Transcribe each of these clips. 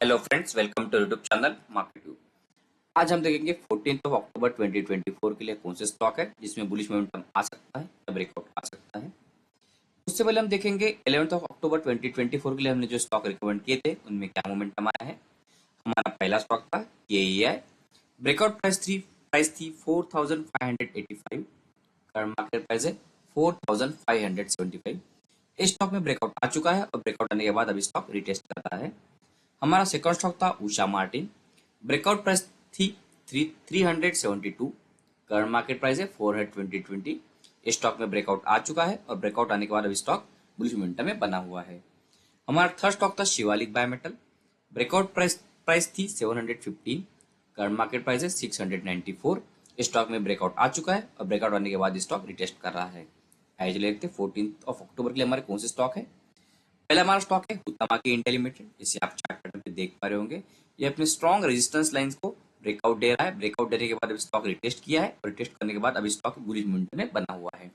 Hello friends, welcome to YouTube channel market view. आज हम देखेंगे 14 अक्टूबर 2024 के लिए कौन से स्टॉक है जिसमें बुलिश मोमेंटम आ सकता है या ब्रेकआउट आ सकता है। उससे पहले हम देखेंगे 11 अक्टूबर 2024 के लिए हमने जो स्टॉक रिकमेंड किए थे उनमें क्या मोमेंटम आया है। हमारा पहला स्टॉक था KEI। ब्रेकआउट प्राइस थी 4585। करंट मार्केट प्राइस है 4575। इस स्टॉक में ब्रेकआउट आ चुका है और ब्रेकआउट आने के बाद अभी स्टॉक रिटेस्ट कर रहा है। हमारा सेकंड स्टॉक था उषा मार्टिन। ब्रेकआउट प्राइस थी 372। करंट मार्केट प्राइस है 420। इस स्टॉक में ब्रेकआउट आ चुका है और ब्रेकआउट आने के बाद अभी स्टॉक बुलिश मोमेंटम में बना हुआ है। हमारा थर्ड स्टॉक था शिवालिक बायोमेटल। ब्रेकआउट प्राइस थी 715। करंट मार्केट प्राइस है 694। इस स्टॉक में ब्रेकआउट आ चुका है और ब्रेकआउट आने के बाद स्टॉक रिटेस्ट कर रहा है। आइए चलिए देखते हैं 14 अक्टूबर के लिए हमारे कौन से स्टॉक है। पहला हमारा स्टॉक है हुतामाकी इंडिया लिमिटेड। इसे आप चार्ट पैटर्न पे देख पा रहे होंगे। ये अपने स्ट्रॉन्ग रेजिस्टेंस लाइंस को ब्रेकआउट दे रहा है। ब्रेकआउट देने के बाद अभी स्टॉक रिटेस्ट किया है और रिटेस्ट करने के बाद अभी स्टॉक बुलिश मोमेंटम में बना हुआ है।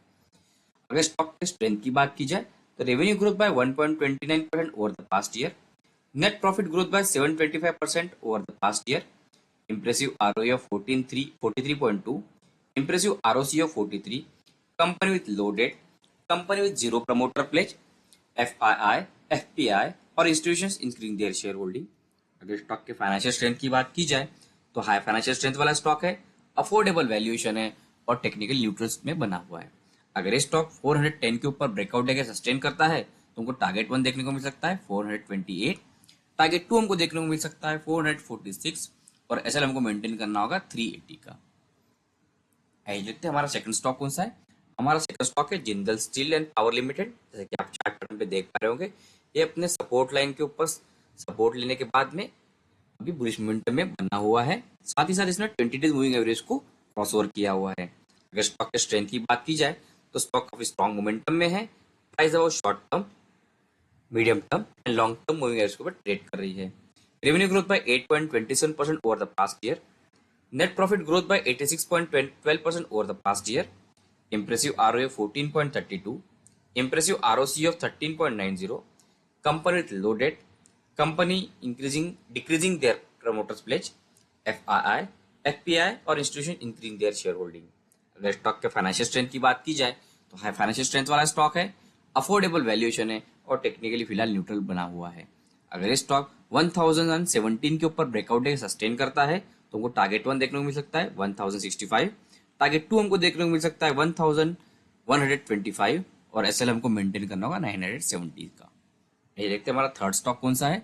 अगर स्टॉक के स्ट्रेंथ की बात की जाए तो revenue growth bye 1.29% over the past year. Net profit growth bye 725% over the past year. Impressive ROE of 43.2, impressive ROC of 43, company with low debt, company with zero promoter pledge, FII, FPI और institutions increasing their shareholding। अगर stock के financial strength की बात की जाए तो high financial strength वाला stock है, अफोर्डेबल वैल्यूएशन है और टेक्निकल न्यूट्रल्स में बना हुआ है। अगर ये स्टॉक 410 के ऊपर ब्रेकआउट देकर सस्टेन करता है तो हमको टारगेट 1 देखने को मिल सकता है 428। टारगेट 2 हमको देखने को मिल सकता है 446 और एसएल हमको मेंटेन करना होगा 380 का। आइए देखते हैं हमारा सेकंड स्टॉक कौन सा है। हमारा सेकंड स्टॉक है Jindal steel and power limited. जैसे कि आप चार्ट पैटर्न पे देख पा रहे होंगे, ये अपने सपोर्ट लाइन के ऊपर सपोर्ट लेने के बाद में अभी बुलिश मोमेंटम में बना हुआ है। साथ ही साथ इसने 20 डेज मूविंग एवरेज को क्रॉस ओवर किया हुआ है। अगर स्टॉक के स्ट्रेंथ की बात की जाए तो स्टॉक काफी स्ट्रॉन्ग मोमेंटम में है। प्राइस अब short term, medium term and long term moving average के ऊपर ट्रेड कर रही है। Revenue growth bye 8.27% over the past year. Net profit growth bye 86.12% over the past year. Impressive ROA 14.32, impressive ROC of 13.90, company with low debt, company decreasing their promoters pledge, FII, FPI और institution increasing their share holding. अगर stock के financial strength की बात की जाए तो high financial strength वाला stock है, अफोर्डेबल वैल्यूएशन है और टेक्निकली फिलहाल न्यूट्रल बना हुआ है। अगर ये स्टॉक 1017 के ऊपर ब्रेकआउट डे सस्टेन करता है तो हमको टारगेट 1 देखने को मिल सकता है 1065। टारगेट 2 हमको देखने को मिल सकता है 1125 और एसएल हमको मेंटेन करना होगा 970 का। ये देखते हैं हमारा थर्ड स्टॉक कौन सा है।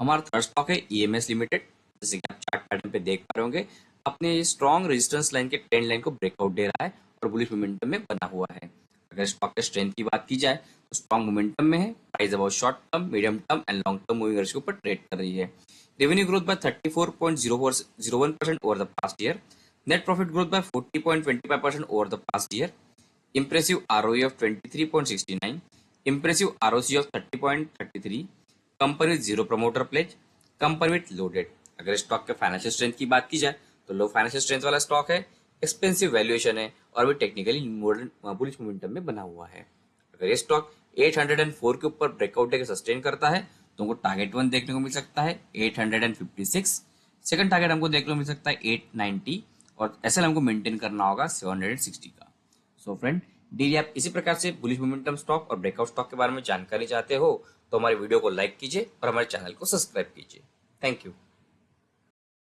हमारा थर्ड स्टॉक है EMS लिमिटेड। जैसे कि आप चार्ट पैटर्न पे देख पा रहे होंगे, अपने स्ट्रॉन्ग रेजिस्टेंस लाइन के ट्रेंड लाइन को ब्रेकआउट दे रहा है और बुलिश मोमेंटम में बना हुआ है। अगर स्टॉक के स्ट्रेंथ की बात की जाए तो स्ट्रॉन्ग मोमेंटम में है। Price about short term, medium term and long term moving average के ऊपर ट्रेड कर रही है। Revenue growth by 34.01% over the past year. Net profit growth by 40.25% over the past year. Impressive ROE of 23.69, impressive ROC of 30.33, company with zero promoter pledge, company with low debt. अगर stock के financial strength की बात की जाए तो low financial strength वाला stock है, expensive valuation है और भी टेक्निकली मॉडर्न बुलिश मोमेंटम में बना हुआ है। अगर ये स्टॉक 804 के ऊपर ब्रेकआउट देकर सस्टेन करता है तो हमको टारगेट 1 देखने को मिल सकता है 856। सेकंड टारगेट हमको देखने को मिल सकता है 890 और एसएल हमको मेंटेन करना होगा 760 का। सो फ्रेंड, डेली आप इसी प्रकार से बुलिश मोमेंटम स्टॉक और ब्रेकआउट स्टॉक के बारे में जानकारी चाहते हो तो हमारे वीडियो को लाइक कीजिए और हमारे चैनल को सब्सक्राइब कीजिए। Thank you.